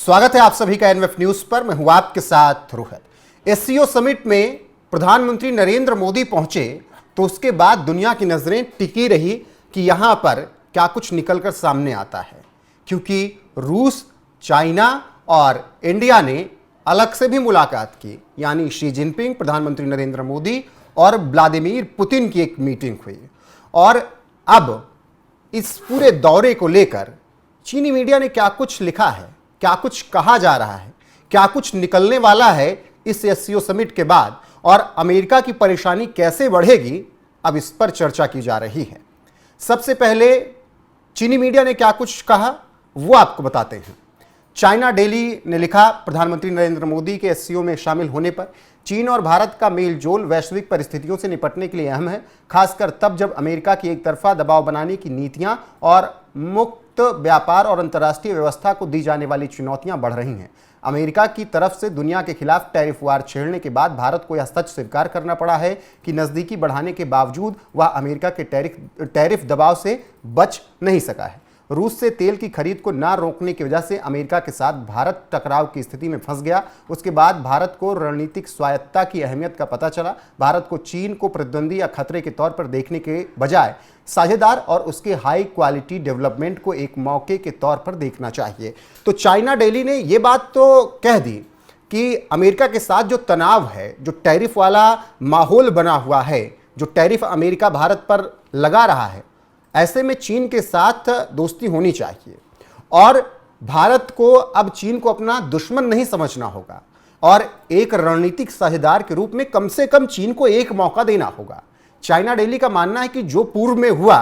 स्वागत है आप सभी का एनएफ न्यूज पर। मैं हूं आपके साथ रोहित। एससीओ समिट में प्रधानमंत्री नरेंद्र मोदी पहुंचे तो उसके बाद दुनिया की नजरें टिकी रही कि यहां पर क्या कुछ निकलकर सामने आता है, क्योंकि रूस, चाइना और इंडिया ने अलग से भी मुलाकात की। यानी शी जिनपिंग, प्रधानमंत्री नरेंद्र मोदी और व्लादिमीर पुतिन की एक मीटिंग हुई। और अब इस पूरे दौरे को लेकर चीनी मीडिया ने क्या कुछ लिखा है, क्या कुछ कहा जा रहा है, क्या कुछ निकलने वाला है इस एससीओ समिट के बाद, और अमेरिका की परेशानी कैसे बढ़ेगी, अब इस पर चर्चा की जा रही है। सबसे पहले चीनी मीडिया ने क्या कुछ कहा वो आपको बताते हैं। चाइना डेली ने लिखा, प्रधानमंत्री नरेंद्र मोदी के एससीओ में शामिल होने पर चीन और भारत का मेल जोल वैश्विक परिस्थितियों से निपटने के लिए अहम है, खासकर तब जब अमेरिका की एक तरफा दबाव बनाने की नीतियां और मुक्त व्यापार और अंतर्राष्ट्रीय व्यवस्था को दी जाने वाली चुनौतियां बढ़ रही हैं। अमेरिका की तरफ से दुनिया के खिलाफ टैरिफ वार छेड़ने के बाद भारत को यह सच स्वीकार करना पड़ा है कि नज़दीकी बढ़ाने के बावजूद वह अमेरिका के टैरिफ दबाव से बच नहीं सका है। रूस से तेल की खरीद को ना रोकने की वजह से अमेरिका के साथ भारत टकराव की स्थिति में फंस गया। उसके बाद भारत को रणनीतिक स्वायत्तता की अहमियत का पता चला। भारत को चीन को प्रतिद्वंदी या खतरे के तौर पर देखने के बजाय साझेदार और उसके हाई क्वालिटी डेवलपमेंट को एक मौके के तौर पर देखना चाहिए। तो चाइना डेली ने यह बात तो कह दी कि अमेरिका के साथ जो तनाव है, जो टैरिफ वाला माहौल बना हुआ है, जो टैरिफ अमेरिका भारत पर लगा रहा है, ऐसे में चीन के साथ दोस्ती होनी चाहिए और भारत को अब चीन को अपना दुश्मन नहीं समझना होगा और एक रणनीतिक साझेदार के रूप में कम से कम चीन को एक मौका देना होगा। चाइना डेली का मानना है कि जो पूर्व में हुआ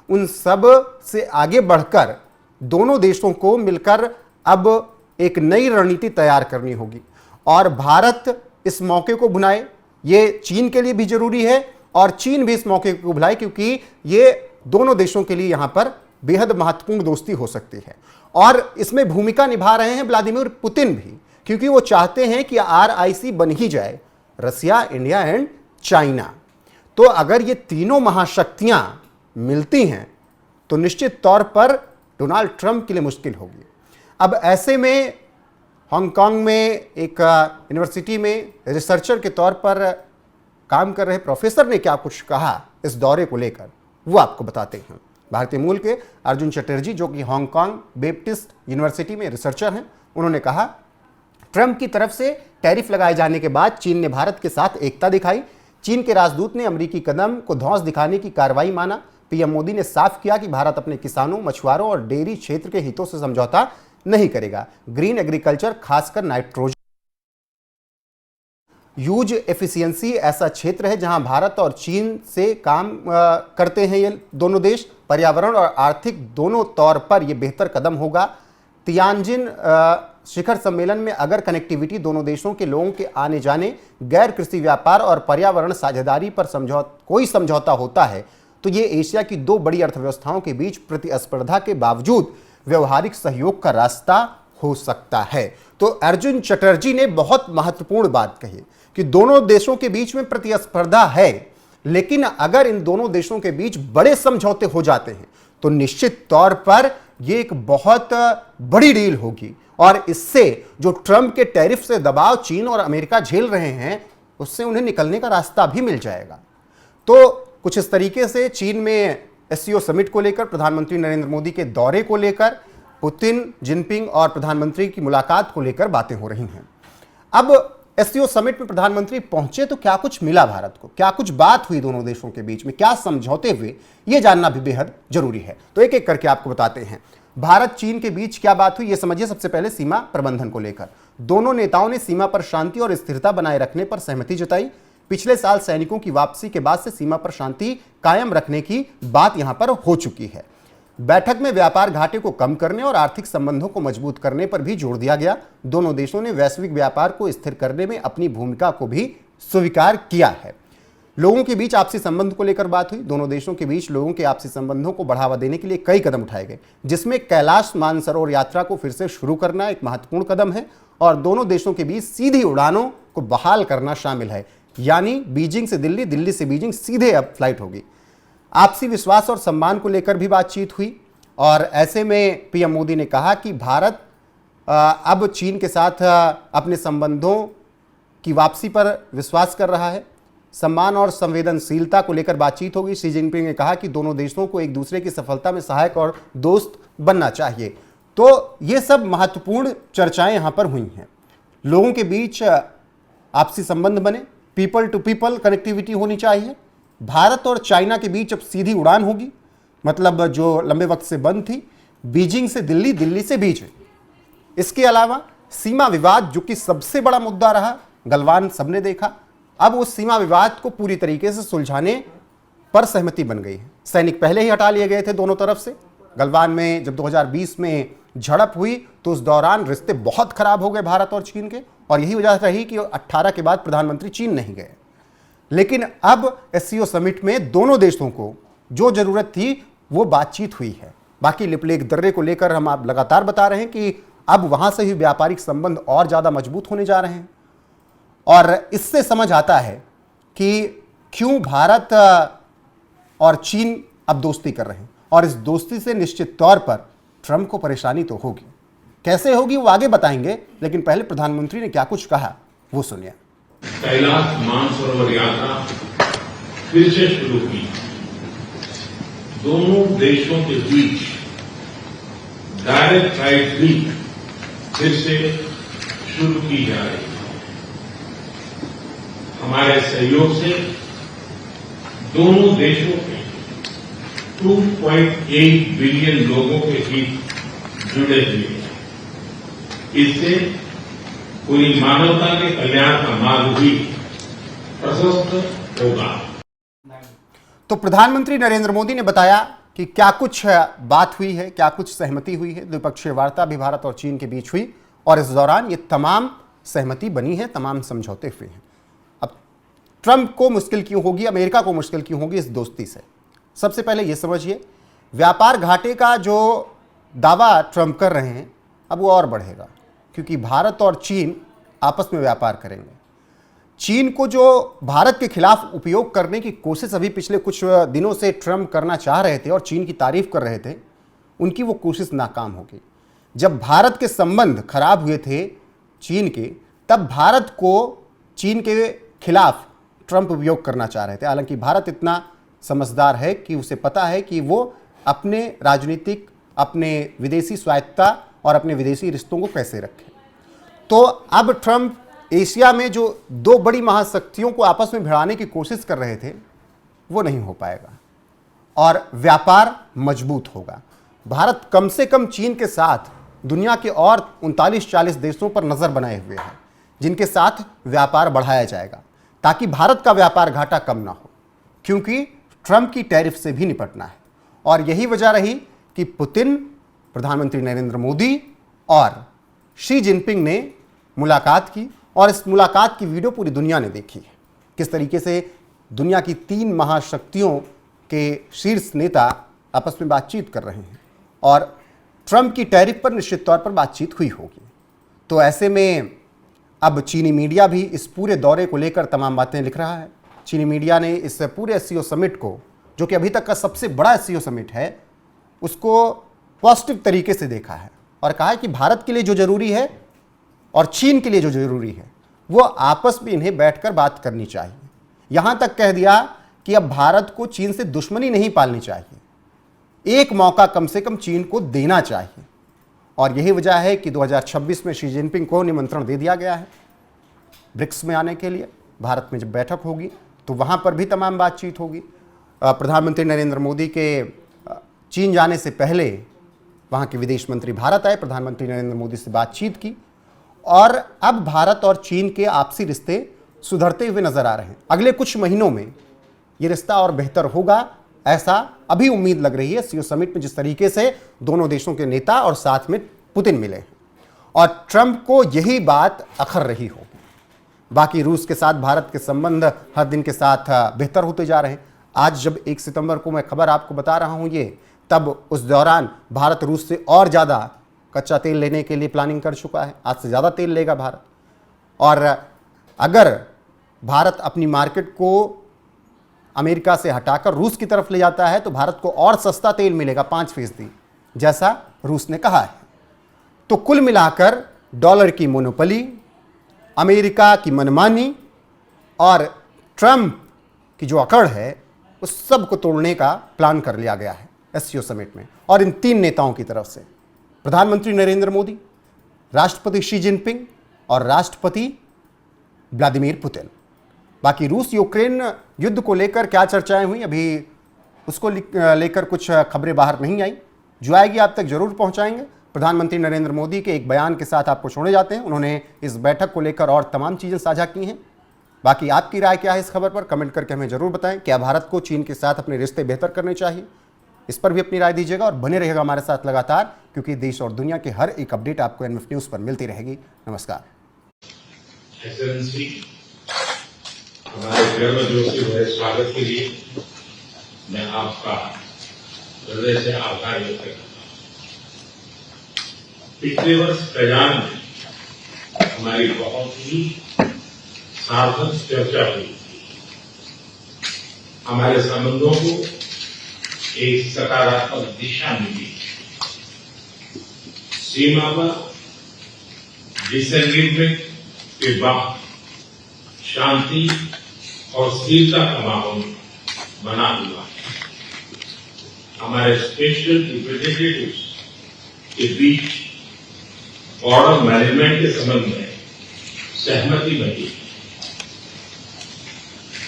उन सब से आगे बढ़कर दोनों देशों को मिलकर अब एक नई रणनीति तैयार करनी होगी और भारत इस मौके को भुनाए, ये चीन के लिए भी जरूरी है और चीन भी इस मौके को भुलाए, क्योंकि ये दोनों देशों के लिए यहां पर बेहद महत्वपूर्ण दोस्ती हो सकती है। और इसमें भूमिका निभा रहे हैं व्लादिमीर पुतिन भी, क्योंकि वो चाहते हैं कि RIC बन ही जाए, रसिया, इंडिया एंड चाइना। तो अगर ये तीनों महाशक्तियां मिलती हैं तो निश्चित तौर पर डोनाल्ड ट्रंप के लिए मुश्किल होगी। अब ऐसे में हांगकांग में एक यूनिवर्सिटी में रिसर्चर के तौर पर काम कर रहे प्रोफेसर ने क्या कुछ कहा इस दौरे को लेकर, वो आपको बताते हैं। भारतीय मूल के अर्जुन चटर्जी, जो कि हांगकांग बैप्टिस्ट यूनिवर्सिटी में रिसर्चर हैं, उन्होंने कहा, ट्रंप की तरफ से टैरिफ लगाए जाने के बाद चीन ने भारत के साथ एकता दिखाई। चीन के राजदूत ने अमेरिकी कदम को धौंस दिखाने की कार्रवाई माना। पीएम मोदी ने साफ किया कि भारत अपने किसानों, मछुआरों और डेयरी क्षेत्र के हितों से समझौता नहीं करेगा। ग्रीन एग्रीकल्चर, खासकर नाइट्रोजन यूज एफिशिएंसी ऐसा क्षेत्र है जहां भारत और चीन से काम करते हैं ये दोनों देश। पर्यावरण और आर्थिक दोनों तौर पर यह बेहतर कदम होगा। तियानजिन शिखर सम्मेलन में अगर कनेक्टिविटी दोनों देशों के लोगों के आने जाने, गैर कृषि व्यापार और पर्यावरण साझेदारी पर कोई समझौता होता है तो ये एशिया की दो बड़ी अर्थव्यवस्थाओं के बीच प्रतिस्पर्धा के बावजूद व्यवहारिक सहयोग का रास्ता हो सकता है। तो अर्जुन चटर्जी ने बहुत महत्वपूर्ण बात कही कि दोनों देशों के बीच में प्रतिस्पर्धा है, लेकिन अगर इन दोनों देशों के बीच बड़े समझौते हो जाते हैं तो निश्चित तौर पर यह एक बहुत बड़ी डील होगी और इससे जो ट्रंप के टैरिफ से दबाव चीन और अमेरिका झेल रहे हैं उससे उन्हें निकलने का रास्ता भी मिल जाएगा। तो कुछ इस तरीके से चीन में एससीओ समिट को लेकर, प्रधानमंत्री नरेंद्र मोदी के दौरे को लेकर, पुतिन, जिनपिंग और प्रधानमंत्री की मुलाकात को लेकर बातें हो रही हैं। अब एससीओ समिट में प्रधानमंत्री पहुंचे तो क्या कुछ मिला भारत को, क्या कुछ बात हुई दोनों देशों के बीच में, क्या समझौते हुए, यह जानना भी बेहद जरूरी है। तो एक एक करके आपको बताते हैं। भारत चीन के बीच क्या बात हुई ये समझिए। सबसे पहले सीमा प्रबंधन को लेकर दोनों नेताओं ने सीमा पर शांति और स्थिरता बनाए रखने पर सहमति जताई। पिछले साल सैनिकों की वापसी के बाद से सीमा पर शांति कायम रखने की बात यहां पर हो चुकी है। बैठक में व्यापार घाटे को कम करने और आर्थिक संबंधों को मजबूत करने पर भी जोर दिया गया। दोनों देशों ने वैश्विक व्यापार को स्थिर करने में अपनी भूमिका को भी स्वीकार किया है। लोगों के बीच आपसी संबंध को लेकर बात हुई। दोनों देशों के बीच लोगों के आपसी संबंधों को बढ़ावा देने के लिए कई कदम उठाए गए, जिसमें कैलाश मानसरोवर यात्रा को फिर से शुरू करना एक महत्वपूर्ण कदम है और दोनों देशों के बीच सीधी उड़ानों को बहाल करना शामिल है। यानी बीजिंग से दिल्ली, दिल्ली से बीजिंग सीधे अब फ्लाइट होगी। आपसी विश्वास और सम्मान को लेकर भी बातचीत हुई और ऐसे में पीएम मोदी ने कहा कि भारत अब चीन के साथ अपने संबंधों की वापसी पर विश्वास कर रहा है। सम्मान और संवेदनशीलता को लेकर बातचीत होगी। शी जिनपिंग ने कहा कि दोनों देशों को एक दूसरे की सफलता में सहायक और दोस्त बनना चाहिए। तो ये सब महत्वपूर्ण चर्चाएं यहाँ पर हुई हैं। लोगों के बीच आपसी संबंध बने, पीपल टू पीपल कनेक्टिविटी होनी चाहिए। भारत और चाइना के बीच अब सीधी उड़ान होगी, मतलब जो लंबे वक्त से बंद थी, बीजिंग से दिल्ली, दिल्ली से बीजिंग। इसके अलावा सीमा विवाद, जो कि सबसे बड़ा मुद्दा रहा, गलवान सबने देखा, अब उस सीमा विवाद को पूरी तरीके से सुलझाने पर सहमति बन गई है। सैनिक पहले ही हटा लिए गए थे दोनों तरफ से। गलवान में जब 2020 में झड़प हुई तो उस दौरान रिश्ते बहुत खराब हो गए भारत और चीन के, और यही वजह रही कि 18 के बाद प्रधानमंत्री चीन नहीं गए। लेकिन अब एससीओ समिट में दोनों देशों को जो जरूरत थी वो बातचीत हुई है। बाकी लिपलेख दर्रे को लेकर हम आप लगातार बता रहे हैं कि अब वहां से ही व्यापारिक संबंध और ज्यादा मजबूत होने जा रहे हैं, और इससे समझ आता है कि क्यों भारत और चीन अब दोस्ती कर रहे हैं। और इस दोस्ती से निश्चित तौर पर ट्रंप को परेशानी तो होगी। कैसे होगी वो आगे बताएंगे, लेकिन पहले प्रधानमंत्री ने क्या कुछ कहा वो सुनिए। कैलाश मानसरोवर यात्रा फिर से शुरू की। दोनों देशों के बीच डायरेक्ट फ्लाइट भी फिर से शुरू की जा रही है। हमारे सहयोग से दोनों देशों के 2.8 बिलियन लोगों के हित जुड़े हुए हैं। इससे पूरी मानवता के कल्याण का मार्ग भी प्रशस्त होगा। तो प्रधानमंत्री नरेंद्र मोदी ने बताया कि क्या कुछ बात हुई है, क्या कुछ सहमति हुई है। द्विपक्षीय वार्ता भी भारत और चीन के बीच हुई, और इस दौरान ये तमाम सहमति बनी है, तमाम समझौते हुए हैं। अब ट्रंप को मुश्किल क्यों होगी, अमेरिका को मुश्किल क्यों होगी इस दोस्ती से? सबसे पहले ये समझिए, व्यापार घाटे का जो दावा ट्रंप कर रहे हैं अब वो और बढ़ेगा, क्योंकि भारत और चीन आपस में व्यापार करेंगे। चीन को जो भारत के खिलाफ उपयोग करने की कोशिश अभी पिछले कुछ दिनों से ट्रंप करना चाह रहे थे और चीन की तारीफ कर रहे थे, उनकी वो कोशिश नाकाम हो गई। जब भारत के संबंध खराब हुए थे चीन के, तब भारत को चीन के खिलाफ ट्रंप उपयोग करना चाह रहे थे। हालांकि भारत इतना समझदार है कि उसे पता है कि वो अपने राजनीतिक, अपने विदेशी स्वायत्तता और अपने विदेशी रिश्तों को कैसे रखे। तो अब ट्रंप एशिया में जो दो बड़ी महाशक्तियों को आपस में भिड़ाने की कोशिश कर रहे थे वो नहीं हो पाएगा, और व्यापार मजबूत होगा। भारत कम से कम चीन के साथ दुनिया के और 39-40 देशों पर नजर बनाए हुए है, जिनके साथ व्यापार बढ़ाया जाएगा, ताकि भारत का व्यापार घाटा कम ना हो, क्योंकि ट्रंप की टैरिफ से भी निपटना है। और यही वजह रही कि पुतिन, प्रधानमंत्री नरेंद्र मोदी और शी जिनपिंग ने मुलाकात की, और इस मुलाकात की वीडियो पूरी दुनिया ने देखी है। किस तरीके से दुनिया की 3 महाशक्तियों के शीर्ष नेता आपस में बातचीत कर रहे हैं, और ट्रंप की टैरिफ पर निश्चित तौर पर बातचीत हुई होगी। तो ऐसे में अब चीनी मीडिया भी इस पूरे दौरे को लेकर तमाम बातें लिख रहा है। चीनी मीडिया ने इस पूरे एससीओ समिट को, जो कि अभी तक का सबसे बड़ा एससीओ समिट है, उसको पॉजिटिव तरीके से देखा है और कहा है कि भारत के लिए जो जरूरी है और चीन के लिए जो जरूरी है वो आपस में इन्हें बैठकर बात करनी चाहिए। यहां तक कह दिया कि अब भारत को चीन से दुश्मनी नहीं पालनी चाहिए, एक मौका कम से कम चीन को देना चाहिए। और यही वजह है कि 2026 में शी जिनपिंग को निमंत्रण दे दिया गया है ब्रिक्स में आने के लिए। भारत में जब बैठक होगी तो वहां पर भी तमाम बातचीत होगी। प्रधानमंत्री नरेंद्र मोदी के चीन जाने से पहले वहां के विदेश मंत्री भारत आए, प्रधानमंत्री नरेंद्र मोदी से बातचीत की, और अब भारत और चीन के आपसी रिश्ते सुधरते हुए नजर आ रहे हैं। अगले कुछ महीनों में ये रिश्ता और बेहतर होगा, ऐसा अभी उम्मीद लग रही है सीओ समिट में, जिस तरीके से दोनों देशों के नेता और साथ में पुतिन मिले हैं। और ट्रंप को यही बात अखर रही होगी। बाकी रूस के साथ भारत के संबंध हर दिन के साथ बेहतर होते जा रहे हैं। आज जब 1 सितंबर को मैं खबर आपको बता रहा हूं ये, तब उस दौरान भारत रूस से और ज़्यादा कच्चा तेल लेने के लिए प्लानिंग कर चुका है। आज से ज़्यादा तेल लेगा भारत। और अगर भारत अपनी मार्केट को अमेरिका से हटाकर रूस की तरफ ले जाता है तो भारत को और सस्ता तेल मिलेगा 5%, जैसा रूस ने कहा है। तो कुल मिलाकर डॉलर की मोनोपोली, अमेरिका की मनमानी और ट्रंप की जो अकड़ है उस सब को तोड़ने का प्लान कर लिया गया है एससीओ समिट में। और इन तीन नेताओं की तरफ से प्रधानमंत्री नरेंद्र मोदी, राष्ट्रपति शी जिनपिंग और राष्ट्रपति व्लादिमीर पुतिन। बाकी रूस यूक्रेन युद्ध को लेकर क्या चर्चाएं हुई, अभी उसको लेकर कुछ खबरें बाहर नहीं आई। जो आएगी आप तक जरूर पहुंचाएंगे। प्रधानमंत्री नरेंद्र मोदी के एक बयान के साथ आपको छोड़े जाते हैं। उन्होंने इस बैठक को लेकर और तमाम चीज़ें साझा की हैं। बाकी आपकी राय क्या है इस खबर पर, कमेंट करके हमें जरूर बताएं। क्या भारत को चीन के साथ अपने रिश्ते बेहतर करने चाहिए, इस पर भी अपनी राय दीजिएगा और बने रहिएगा हमारे साथ लगातार, क्योंकि देश और दुनिया के हर एक अपडेट आपको एनएफ न्यूज़ पर मिलती रहेगी। नमस्कार। एक्सेलेंसी, हमारे गर्मजोशी भरे स्वागत के लिए मैं आपका हृदय से आभार व्यक्त करता हूं। पिछले वर्ष कजान में हमारी बहुत ही सार्थक चर्चा हुई थी। हमारे संबंधों को एक सकारात्मक दिशा मिली। सीमा पर डिसएंगेजमेंट के बाद शांति और स्थिरता का माहौल बना हुआ है। हमारे स्पेशल रिप्रेजेंटेटिव्स के बीच बॉर्डर मैनेजमेंट के संबंध में सहमति बनी।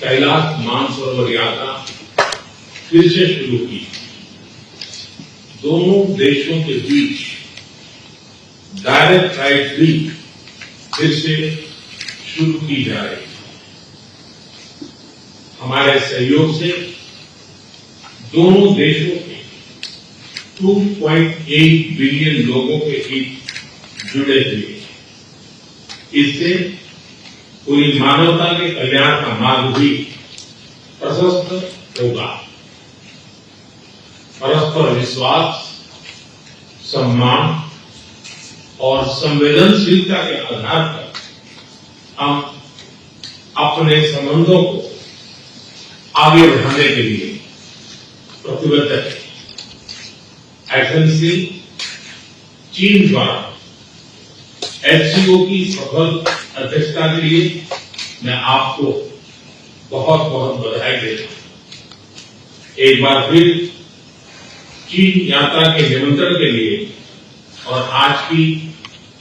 कैलाश मानसरोवर यात्रा फिर से शुरू की। दोनों देशों के बीच डायरेक्ट फ्लाइट भी फिर से शुरू की जा रही है। हमारे सहयोग से दोनों देशों के 2.8 बिलियन लोगों के हित जुड़े हुए हैं। इससे पूरी मानवता के कल्याण का मार्ग भी प्रशस्त होगा। परस्पर विश्वास, सम्मान और संवेदनशीलता के आधार पर हम अपने संबंधों को आगे बढ़ाने के लिए प्रतिबद्ध हैं। एक्सेलेंसी, चीन द्वारा एससीओ की सफल अध्यक्षता के लिए मैं आपको बहुत बहुत बधाई देता हूं। एक बार फिर चीन यात्रा के निमंत्रण के लिए और आज की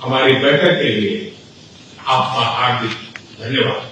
हमारी बैठक के लिए आपका हार्दिक धन्यवाद।